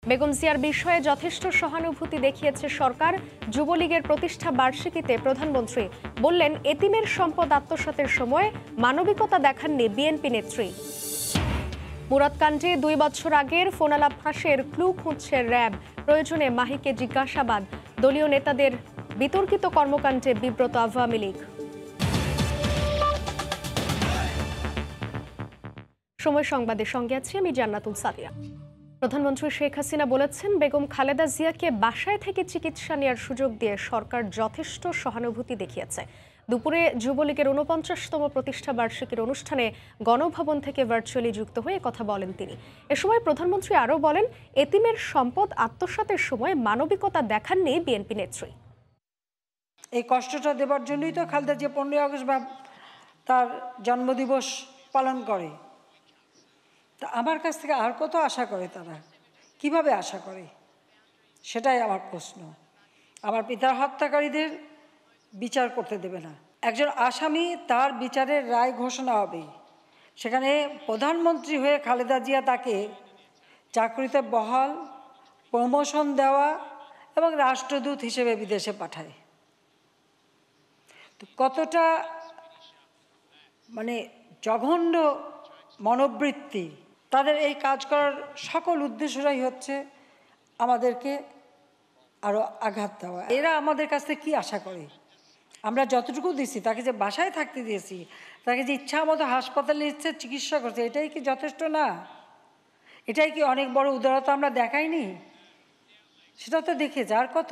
বেগম জিয়ার বিষয়ে যথেষ্ট সহানুভূতি দেখিয়েছে সরকার। যুবলীগের প্রতিষ্ঠা বার্ষিকীতে প্রধানমন্ত্রী বললেন, এতিমের সম্পদ আত্মসাতের সময় মানবিকতা দেখাননি বিএনপি নেত্রী। মুরাদকাণ্ডে 2 বছর আগের ফোনালাপ ফাঁসের ক্লু খুঁজছে র্যাব। প্রয়োজনে মাহিকে জিজ্ঞাসাবাদ। দলীয় নেতাদের বিতর্কিত কর্মকাণ্ডে বিব্রত আওয়ামী লীগ। সময় সংবাদের সঙ্গে আছি আমি জান্নাতুল সাদিয়া। প্রধানমন্ত্রী শেখ হাসিনা বলেছেন, বেগম খালেদা জিয়াকে বাসায় থেকে চিকিৎসা নেওয়ার সুযোগ দিয়ে সরকার যথেষ্ট সহানুভূতি দেখিয়েছে। দুপুরে যুবলীগের 49তম প্রতিষ্ঠা বার্ষিকীর অনুষ্ঠানে গণভবন থেকে ভার্চুয়ালি যুক্ত হয়ে কথা বলেন তিনি। এ সময় প্রধানমন্ত্রী আরও বলেন, এতিমের সম্পদ আত্মসাতের সময় মানবিকতা দেখাননি বিএনপি নেত্রী। এই কষ্টটা দেবার জন্যই তো খালেদা জিয়া 15 আগস্ট বা তার জন্মদিবস পালন করে। তা আমার কাছ থেকে আর কত আশা করে, তারা কিভাবে আশা করে, সেটাই আমার প্রশ্ন। আমার পিতার হত্যাকারীদের বিচার করতে দেবে না। একজন আসামি, তার বিচারের রায় ঘোষণা হবে, সেখানে প্রধানমন্ত্রী হয়ে খালেদা জিয়া তাকে চাকরিতে বহাল, প্রমোশন দেওয়া এবং রাষ্ট্রদূত হিসেবে বিদেশে পাঠায়। তো কতটা জঘন্য মনোবৃত্তি তাদের! এই কাজ করার সকল উদ্দেশ্যটাই হচ্ছে আমাদেরকে আরও আঘাত দেওয়া। এরা আমাদের কাছ থেকে কী আশা করে? আমরা যতটুকু দিচ্ছি, তাকে যে বাসায় থাকতে দিয়েছি, তাকে যে ইচ্ছা মতো হাসপাতালে ইচ্ছে চিকিৎসা করছে, এটাই কি যথেষ্ট না? এটাই কি অনেক বড় উদারতা আমরা দেখাইনি? সেটা তো দেখেছে আর কত।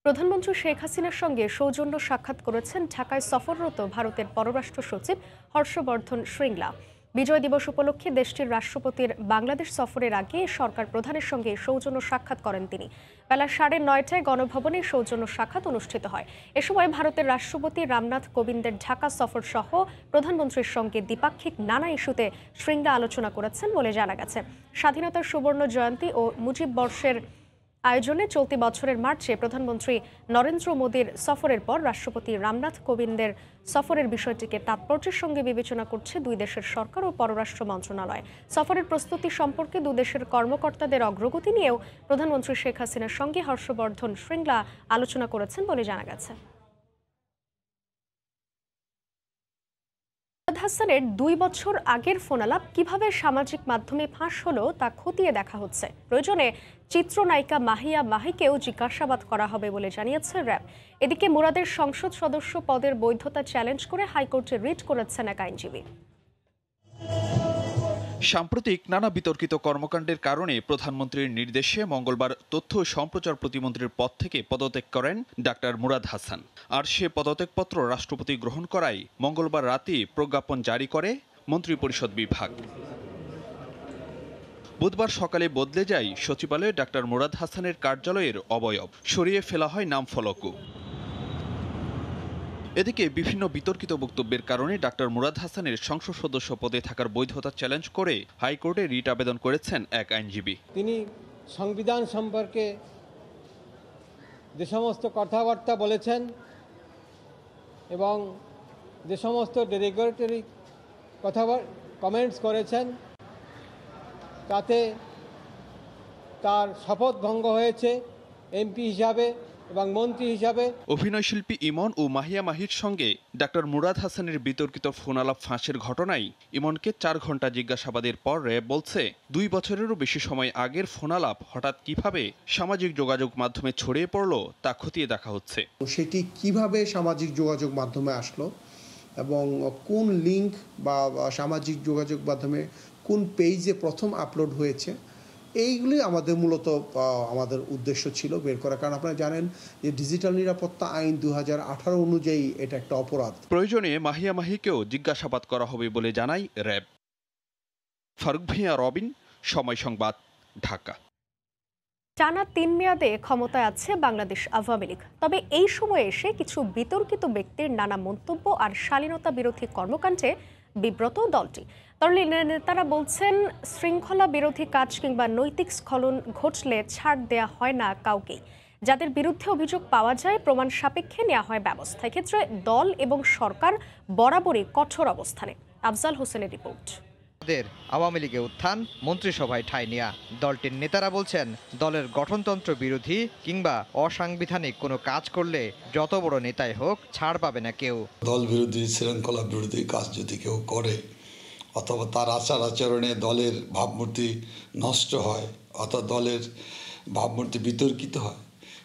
প্রধানমন্ত্রী শেখ হাসিনার সঙ্গে সৌজন্য সাক্ষাৎ করেছেন ঢাকায় সফররত ভারতের পররাষ্ট্র সচিব হর্ষবর্ধন শ্রিংলা। বিজয় দিবস উপলক্ষে দেশটির রাষ্ট্রপতির বাংলাদেশ সফরের আগে সরকার প্রধানের সঙ্গে সৌজন্য সাক্ষাৎ করেন তিনি। বেলা 9:30টায় গণভবনে সৌজন্য সাক্ষাৎ অনুষ্ঠিত হয়। এ সময় ভারতের রাষ্ট্রপতি রামনাথ কোবিন্দের ঢাকা সফর সহ প্রধানমন্ত্রীর সঙ্গে দ্বিপাক্ষিক নানা ইস্যুতে শ্রিংলা আলোচনা করেছেন বলে জানা গেছে। স্বাধীনতার সুবর্ণ জয়ন্তী ও মুজিব বর্ষের আয়োজনে চলতি বছরের মার্চে প্রধানমন্ত্রী নরেন্দ্র মোদীর সফরের পর রাষ্ট্রপতি রামনাথ কোবিন্দের সফরের বিষয়টিকে তাৎপর্যের সঙ্গে বিবেচনা করছে দুই দেশের সরকার ও পররাষ্ট্র মন্ত্রণালয়। সফরের প্রস্তুতি সম্পর্কে দুই দেশের কর্মকর্তাদের অগ্রগতি নিয়েও প্রধানমন্ত্রী শেখ হাসিনার সঙ্গে হর্ষবর্ধন শ্রিংলা আলোচনা করেছেন বলে জানা গেছে। হাসানের 2 বছর আগের ফোনালাপ কিভাবে সামাজিক মাধ্যমে ফাঁস হলো তা খতিয়ে দেখা হচ্ছে। প্রয়োজনে চিত্রনায়িকা মাহিকেও জিজ্ঞাসাবাদ করা হবে বলে জানিয়েছে র্যাব। এদিকে মুরাদের সংসদ সদস্য পদের বৈধতা চ্যালেঞ্জ করে হাইকোর্টে রিট করেছেন এক আইনজীবী। সাম্প্রতিক নানা বিতর্কিত কর্মকাণ্ডের কারণে প্রধানমন্ত্রীর নির্দেশে মঙ্গলবার তথ্য ও সম্প্রচার প্রতিমন্ত্রীর পদ থেকে পদত্যাগ করেন ডাক্তার মুরাদ হাসান। আর সে পদত্যাগপত্র রাষ্ট্রপতি গ্রহণ করায় মঙ্গলবার রাতে প্রজ্ঞাপন জারি করে মন্ত্রিপরিষদ বিভাগ। বুধবার সকালে বদলে যায় সচিবালয়ে ডাক্তার মুরাদ হাসানের কার্যালয়ের অবয়ব, সরিয়ে ফেলা হয় নামফলকও। এদিকে বিভিন্ন বিতর্কিত বক্তব্যের কারণে ডাক্তার মুরাদ হাসানের সংসদ সদস্য পদে থাকার বৈধতা চ্যালেঞ্জ করে হাইকোর্টে রিট আবেদন করেছেন এক আইনজীবী। তিনি সংবিধান সম্পর্কে যে সমস্ত কথাবার্তা বলেছেন এবং যে সমস্ত ডেরিগেটরি কমেন্টস করেছেন, তাতে তার শপথ ভঙ্গ হয়েছে এমপি হিসাবে এবং মন্ত্রী হিসাবে। অভিনয়শিল্পী ইমন ও মাহির সঙ্গে ডাক্তার মুরাদ হাসানের বিতর্কিত ফোনালাপ ফাঁসের ঘটনায় ইমনকে 4 ঘন্টা জিজ্ঞাসাবাদের পর র্যাব বলছে 2 বছরেরও বেশি সময় আগের ফোনালাপ হঠাৎ কিভাবে সামাজিক যোগাযোগ মাধ্যমে ছড়িয়ে পড়লো তা খতিয়ে দেখা হচ্ছে। সেটি কিভাবে সামাজিক যোগাযোগ মাধ্যমে আসলো এবং কোন লিঙ্ক বা সামাজিক যোগাযোগ মাধ্যমে কোন পেজে প্রথম আপলোড হয়েছে, এইগুলি আমাদের মূলত আমাদের উদ্দেশ্য ছিল বের করা। কারণ আপনারা জানেন যে ডিজিটাল নিরাপত্তা আইন 2018 অনুযায়ী এটা একটা অপরাধ। প্রয়োজনে মাহিকেও জিজ্ঞাসাবাদ করা হবে বলে জানায় র্যাব। ফারুক ভিয়া, রবিন, সময় সংবাদ, ঢাকা। টানা 3 মেয়াদে ক্ষমতায় আছে বাংলাদেশ আওয়ামী লীগ। তবে এই সময়ে এসে কিছু বিতর্কিত ব্যক্তির নানা মন্তব্য আর শালীনতা বিরোধী কর্মকাণ্ডে বিব্রত দলটি। দলের নেতারা বলছেন, শৃঙ্খলা বিরোধী কাজ কিংবা নৈতিক স্খলন ঘটলে ছাড় দেয়া হয় না কাউকেই। যাদের বিরুদ্ধে অভিযোগ পাওয়া যায় প্রমাণ সাপেক্ষে নেওয়া হয় ব্যবস্থা। এক্ষেত্রে দল এবং সরকার বরাবরই কঠোর অবস্থানে। আফজাল হোসেনের রিপোর্ট। তাদের আওয়ামী লীগে উত্থান, মন্ত্রিসভায় ঠাঁই নেয়া। দলটির নেতারা বলছেন, দলের গঠনতন্ত্র বিরোধী কিংবা অসাংবিধানিক কোনো কাজ করলে যত বড় নেতাই হোক ছাড় পাবে না কেউ। দল বিরোধী, শৃঙ্খলা বিরোধী কাজ যদি কেউ করে অথবা তার আচার আচরণে দলের ভাবমূর্তি নষ্ট হয় অথবা দলের ভাবমূর্তি বিতর্কিত হয়,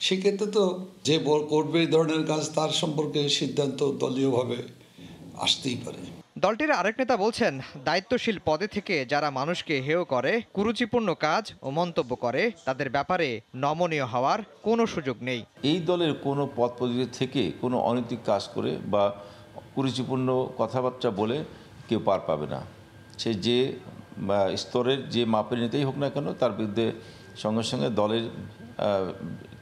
সেক্ষেত্রে তো যে করবে এই ধরনের কাজ তার সম্পর্কে সিদ্ধান্ত দলীয়ভাবে আসতেই পারে। দলটির আরেক নেতা বলছেন, দায়িত্বশীল পদে থেকে যারা মানুষকে হেয় করে, কুরুচিপূর্ণ কাজ ও মন্তব্য করে, তাদের ব্যাপারে নমনীয় হওয়ার কোনো সুযোগ নেই। এই দলের কোনো পদ পদবি থেকে কোনো অনৈতিক কাজ করে বা কুরুচিপূর্ণ কথাবার্তা বলে কেউ পার পাবে না। সে যে স্তরের যে মাপের নেতাই হোক না কেন, তার বিরুদ্ধে সঙ্গে সঙ্গে দলের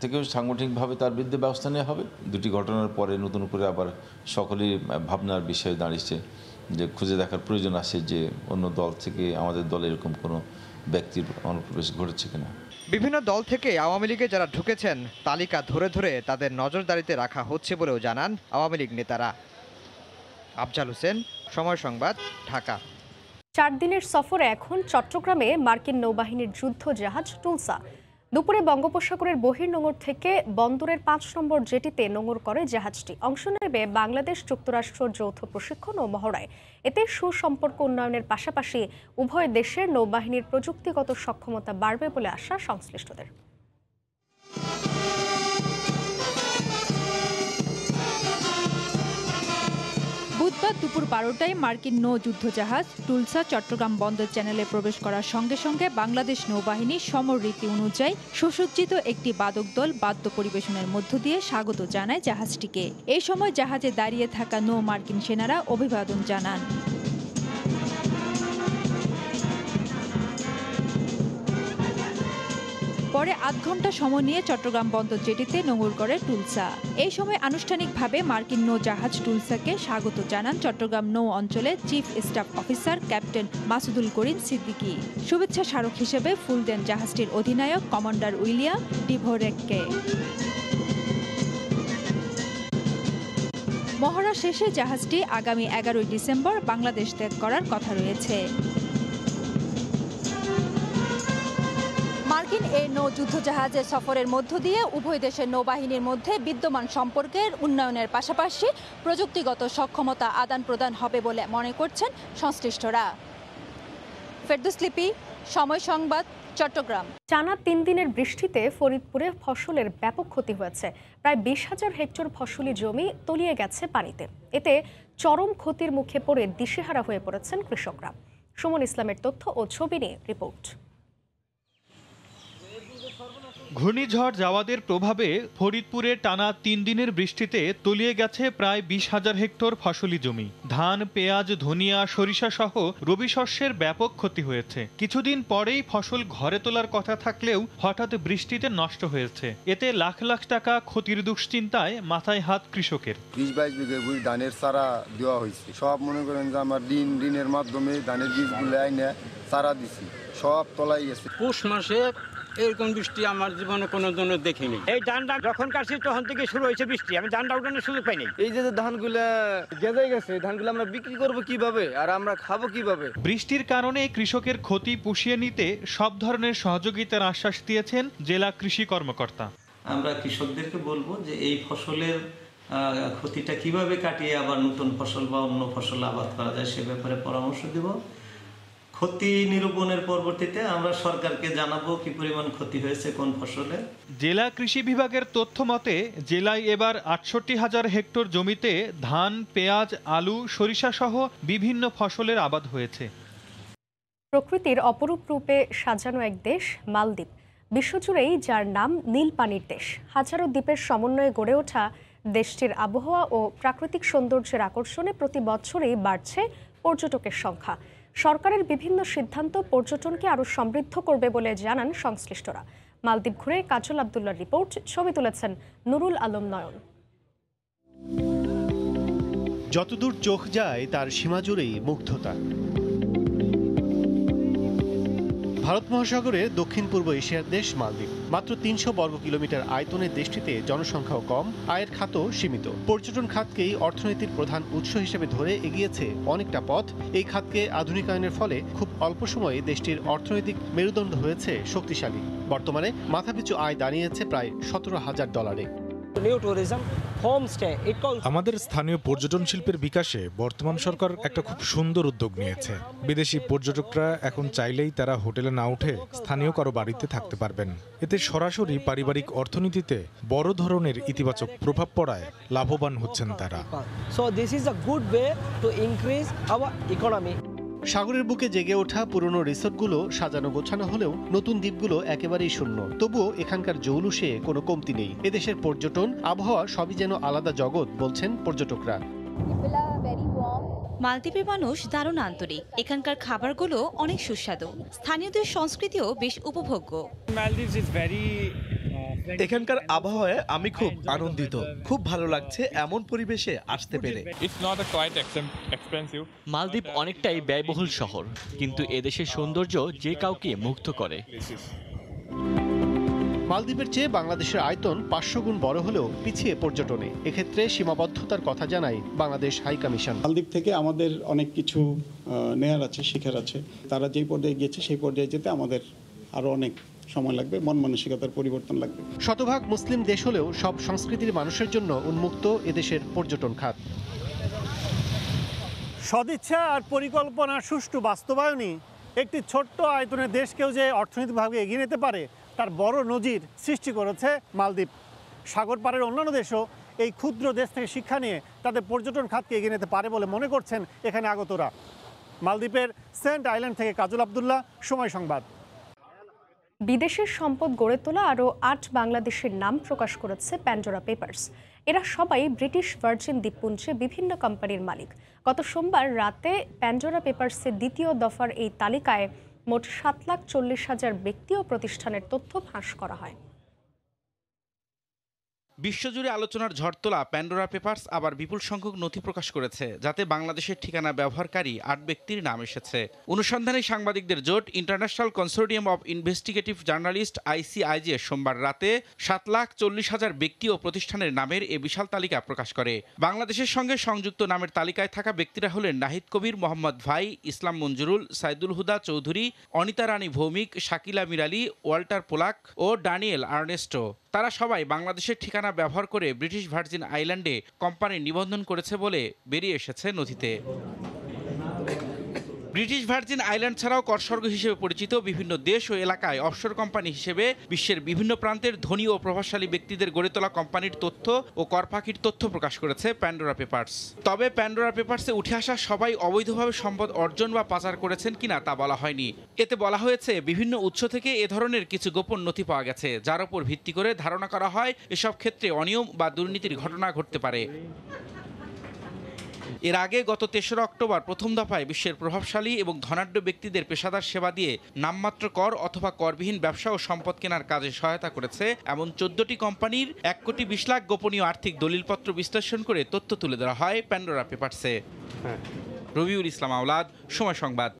থেকেও সাংগঠনিকভাবে তার বিরুদ্ধে ব্যবস্থা নেওয়া হবে। দুটি ঘটনার পরে নতুন করে আবার সকলেই ভাবনার বিষয়ে দাঁড়িয়েছে যে খুঁজে দেখার প্রয়োজন আছে যে অন্য দল থেকে আমাদের দলে এরকম কোনো ব্যক্তির অনুপ্রবেশ ঘটেছে কিনা। বিভিন্ন দল থেকে আওয়ামী লীগে যারা ঢুকেছেন তালিকা ধরে ধরে তাদের নজরদারিতে রাখা হচ্ছে বলেও জানান আওয়ামী লীগ নেতারা। আফজাল হোসেন, সময় সংবাদ, ঢাকা। 4 দিনের সফরে এখন চট্টগ্রামে মার্কিন নৌবাহিনীর যুদ্ধ জাহাজ টুলসা। দুপুরে বঙ্গোপসাগরের বহির্নোঙর থেকে বন্দরের 5 নম্বর জেটিতে নোঙর করে জাহাজটি। অংশ নেবে বাংলাদেশ যুক্তরাষ্ট্র যৌথ প্রশিক্ষণ ও মহড়ায়। এতে সুসম্পর্ক উন্নয়নের পাশাপাশি উভয় দেশের নৌবাহিনীর প্রযুক্তিগত সক্ষমতা বাড়বে বলে আশা সংশ্লিষ্টদের। বুধবার দুপুর 12টায় মার্কিন নৌ যুদ্ধজাহাজ টুলসা চট্টগ্রাম বন্দর চ্যানেলে প্রবেশ করার সঙ্গে সঙ্গে বাংলাদেশ নৌবাহিনী সমর রীতি অনুযায়ী সুসজ্জিত একটি বাদক দল বাদ্য পরিবেশনের মধ্য দিয়ে স্বাগত জানায় জাহাজটিকে। এই সময় জাহাজে দাঁড়িয়ে থাকা নৌ মার্কিন সেনারা অভিবাদন জানান। পরে 8 ঘন্টা সময় নিয়ে চট্টগ্রাম বন্দর জেটিতে নোঙর করে টুলসা। এই সময় আনুষ্ঠানিকভাবে মার্কিন নৌ জাহাজ টুলসাকে স্বাগত জানান চট্টগ্রাম নৌ অঞ্চলের chief staff officer captain Masudul Karim Siddiqui. শুভেচ্ছা স্মারক হিসেবে ফুল দেন জাহাজটির অধিনায়ক কমান্ডার উইলিয়াম ডিভোরেককে। মহড়া শেষে জাহাজটি আগামী 11 ডিসেম্বর বাংলাদেশ ত্যাগ করার কথা রয়েছে। মার্কিন এই নৌ যুদ্ধজাহাজের সফরের মধ্য দিয়ে উভয় দেশের নৌবাহিনীর মধ্যে বিদ্যমান সম্পর্কের উন্নয়নের পাশাপাশি প্রযুক্তিগত সক্ষমতা আদান প্রদান হবে বলে মনে করছেন সংশ্লিষ্টরা। ফেরদৌস লিপি, সময় সংবাদ, চট্টগ্রাম। টানা 3 দিনের বৃষ্টিতে ফরিদপুরে ফসলের ব্যাপক ক্ষতি হয়েছে। প্রায় 20,000 হেক্টর ফসলি জমি তলিয়ে গেছে পানিতে। এতে চরম ক্ষতির মুখে পড়ে দিশেহারা হয়ে পড়েছেন কৃষকরা। সুমন ইসলামের তথ্য ও ছবি নিয়ে রিপোর্ট। ঘূর্ণিঝড় জাওয়াদের প্রভাবে ফরিদপুরে টানা 3 দিনের বৃষ্টিতে তলিয়ে গেছে প্রায় 20,000 হেক্টর ফসলি জমি। ধান, পেঁয়াজ, ধনিয়া, সরিষা সহ রবি শস্যের ব্যাপক ক্ষতি হয়েছে। কিছুদিন পরেই ফসল ঘরে তোলার কথা থাকলেও হঠাৎ বৃষ্টিতে নষ্ট হয়েছে। এতে লাখ লাখ টাকা ক্ষতির দুশ্চিন্তায় মাথায় হাত কৃষকের। 20-22 বিঘা ধানের চারা দেওয়া হয়েছে। সব মনে করেন যে আমার ঋণের মাধ্যমে ধানের বীজগুলো আইনে চারা দিছি, সব তলাই গেছে। পৌষ মাসে এরকম বৃষ্টি আমার জীবনে কোনো দিনও দেখিনি। এই ধানটা যখন কাটছি তখন থেকে শুরু হয়েছে বৃষ্টি, আমি ধানটা উঠানোর সুযোগ পাইনি। এই যে ধানগুলা গেজে গেছে, ধানগুলো আমরা বিক্রি করব কিভাবে আর আমরা খাবো কিভাবে? বৃষ্টির কারণে কৃষকের ক্ষতি পুষিয়ে নিতে সব ধরনের সহযোগিতার আশ্বাস দিয়েছেন জেলা কৃষি কর্মকর্তা। আমরা কৃষকদেরকে বলবো যে এই ফসলের ক্ষতিটা কিভাবে কাটিয়ে আবার নতুন ফসল বা অন্য ফসল আবাদ করা যায় সে ব্যাপারে পরামর্শ দেব। ক্ষতি নিরূপণের পরবর্তীতে আমরা সরকারকে জানাবো কি পরিমাণ ক্ষতি হয়েছে কোন ফসলে। জেলা কৃষি বিভাগের তথ্য মতে জেলায় এবার 68,000 হেক্টর জমিতে ধান, পেঁয়াজ, আলু, সরিষা সহ বিভিন্ন ফসলের আবাদ হয়েছে। প্রকৃতির অপরূপ রূপে সাজানো এক দেশ মালদ্বীপ, বিশ্বজুড়েই যার নাম নীল পানির দেশ। হাজারো দ্বীপের সমন্বয়ে গড়ে ওঠা দেশটির আবহাওয়া ও প্রাকৃতিক সৌন্দর্যের আকর্ষণে প্রতি বছরই বাড়ছে পর্যটকের সংখ্যা। সরকারের বিভিন্ন সিদ্ধান্ত পর্যটনকে আরও সমৃদ্ধ করবে বলে জানান সংশ্লিষ্টরা। মালদ্বীপ ঘুরে কাজল আব্দুল্লাহর রিপোর্ট, ছবি তুলেছেন নুরুল আলম নয়ন। যতদূর চোখ যায় তার সীমা জুড়েই মুগ্ধতা। ভারত মহাসাগরের দক্ষিণ পূর্ব এশিয়ার দেশ মালদ্বীপ। মাত্র ৩০০ বর্গ কিলোমিটার আয়তনের দেশটিতে জনসংখ্যাও কম, আয়ের খাতও সীমিত। পর্যটন খাতকেই অর্থনীতির প্রধান উৎস হিসেবে ধরে এগিয়েছে অনেকটা পথ। এই খাতকে আধুনিকায়নের ফলে খুব অল্প সময়ে দেশটির অর্থনৈতিক মেরুদণ্ড হয়েছে শক্তিশালী। বর্তমানে মাথাপিছু আয় দাঁড়িয়েছে প্রায় $১৭,০০০। আমাদের স্থানীয় পর্যটন শিল্পের বিকাশে বর্তমান সরকার একটা খুব সুন্দর উদ্যোগ নিয়েছে। বিদেশি পর্যটকরা এখন চাইলেই তারা হোটেলে না উঠে স্থানীয় কারো বাড়িতে থাকতে পারবেন। এতে সরাসরি পারিবারিক অর্থনীতিতে বড় ধরনের ইতিবাচক প্রভাব পড়ায় লাভবান হচ্ছেন তারা। সাগরের বুকে জেগে ওঠা পুরনো রিসোর্টগুলো সাজানো গোছানো হলেও নতুন দ্বীপগুলো একেবারেই শূন্য। তবুও এখানকার জৌলুসে কোনো কমতি নেই। এদেশের পর্যটন, আবহাওয়া সবই যেন আলাদা জগৎ বলছেন পর্যটকরা। মালদ্বীপের মানুষ দারুণ আন্তরিক। এখানকার খাবারগুলো অনেক সুস্বাদু। স্থানীয়দের সংস্কৃতিও বেশ উপভোগ্য। এখানকার আবহাওয়ায় আমি খুব আনন্দিত। খুব ভালো লাগছে এমন পরিবেশে আসতে পেরে। মালদ্বীপ অনেকটাই ব্যয়বহুল শহর, কিন্তু এদেশের সৌন্দর্য যে কাউকে মুগ্ধ করে। মালদ্বীপের চেয়ে বাংলাদেশের আয়তন 500 গুণ বড় হলেও পিছিয়ে পর্যটনে। এক্ষেত্রে সীমাবদ্ধতার কথা জানায় বাংলাদেশ হাই কমিশন। মালদ্বীপ থেকে আমাদের অনেক কিছু নেয়ার আছে, শিখার আছে। তারা যেই পর্যায়ে গিয়েছে সেই পর্যায়ে যেতে আমাদের আরো অনেক সময় লাগবে, মন মানসিকতার পরিবর্তন লাগবে। শতভাগ মুসলিম দেশ হলেও সব সংস্কৃতির মানুষের জন্য উন্মুক্ত এদেশের পর্যটন খাত। সদিচ্ছা আর পরিকল্পনার সুষ্ঠু বাস্তবায়নই একটি ছোট্ট আয়তনের দেশকেও যে অর্থনৈতিকভাবে এগিয়ে নিতে পারে তার বড় নজির সৃষ্টি করেছে মালদ্বীপ। সাগর পাড়ের অন্যান্য দেশও এই ক্ষুদ্র দেশ থেকে শিক্ষা নিয়ে তাদের পর্যটন খাতকে এগিয়ে নিতে পারে বলে মনে করছেন এখানে আগতরা। মালদ্বীপের সেন্ট আইল্যান্ড থেকে কাজল আব্দুল্লাহ, সময় সংবাদ। বিদেশের সম্পদ গড়ে তোলা আরও 8 বাংলাদেশের নাম প্রকাশ করেছে প্যান্ডোরা পেপারস। এরা সবাই ব্রিটিশ ভার্জিন দ্বীপপুঞ্জে বিভিন্ন কোম্পানির মালিক। গত সোমবার রাতে প্যান্ডোরা পেপারসের দ্বিতীয় দফার এই তালিকায় মোট 7,40,000 ব্যক্তি ও প্রতিষ্ঠানের তথ্য ফাঁস করা হয়। বিশ্বজুড়ে আলোচনার ঝড় তোলা প্যান্ডোরা পেপারস আবার বিপুল সংখ্যক নথি প্রকাশ করেছে, যাতে বাংলাদেশের ঠিকানা ব্যবহারকারী 8 ব্যক্তির নাম এসেছে। অনুসন্ধানী সাংবাদিকদের জোট international consortium of investigative journalist ICIJ সোমবার রাতে 7,40,000 ব্যক্তি ও প্রতিষ্ঠানের নামের এ বিশাল তালিকা প্রকাশ করে। বাংলাদেশের সঙ্গে সংযুক্ত নামের তালিকায় থাকা ব্যক্তিরা হলেন নাহিদ কবির, মোহাম্মদ ভাই, ইসলাম মঞ্জুরুল, সাইদুল হুদা চৌধুরী, অনিতা রানী ভৌমিক, শাকিলা মিরালি, ওয়াল্টার পোলাক ও ড্যানিয়েল আর্নেস্টো। তারা সবাই বাংলাদেশের ঠিকানা ব্যবহার করে ব্রিটিশ ভার্জিন আইল্যান্ডে কোম্পানি নিবন্ধন করেছে বলে বেরিয়ে এসেছে নথিতে। ব্রিটিশ ভার্জিন আইল্যান্ড ছাড়াও করস্বর্গ হিসেবে পরিচিত বিভিন্ন দেশ ও এলাকায় অফশোর কোম্পানি হিসেবে বিশ্বের বিভিন্ন প্রান্তের ধনী ও প্রভাবশালী ব্যক্তিদের গড়ে তোলা কোম্পানির তথ্য ও কর ফাঁকির তথ্য প্রকাশ করেছে প্যান্ডোরা পেপারস। তবে প্যান্ডোরা পেপারসে উঠে আসা সবাই অবৈধভাবে সম্পদ অর্জন বা পাচার করেছেন কিনা তা বলা হয়নি। এতে বলা হয়েছে বিভিন্ন উৎস থেকে এ ধরনের কিছু গোপন নথি পাওয়া গেছে, যার উপর ভিত্তি করে ধারণা করা হয় এসব ক্ষেত্রে অনিয়ম বা দুর্নীতির ঘটনা ঘটতে পারে। এর আগে গত 3রা অক্টোবর প্রথম দফায় বিশ্বের প্রভাবশালী এবং ধনাঢ্য ব্যক্তিদের পেশাদার সেবা দিয়ে নামমাত্র কর অথবা করবিহীন ব্যবসা ও সম্পদ কেনার কাজে সহায়তা করেছে এমন 14টি কোম্পানির 1,20 লাখ গোপনীয় আর্থিক দলিলপত্র বিশ্লেষণ করে তথ্য তুলে ধরা হয় প্যান্ডোরা পেপারসে। রবিউল ইসলাম আওলাদ, সময় সংবাদ।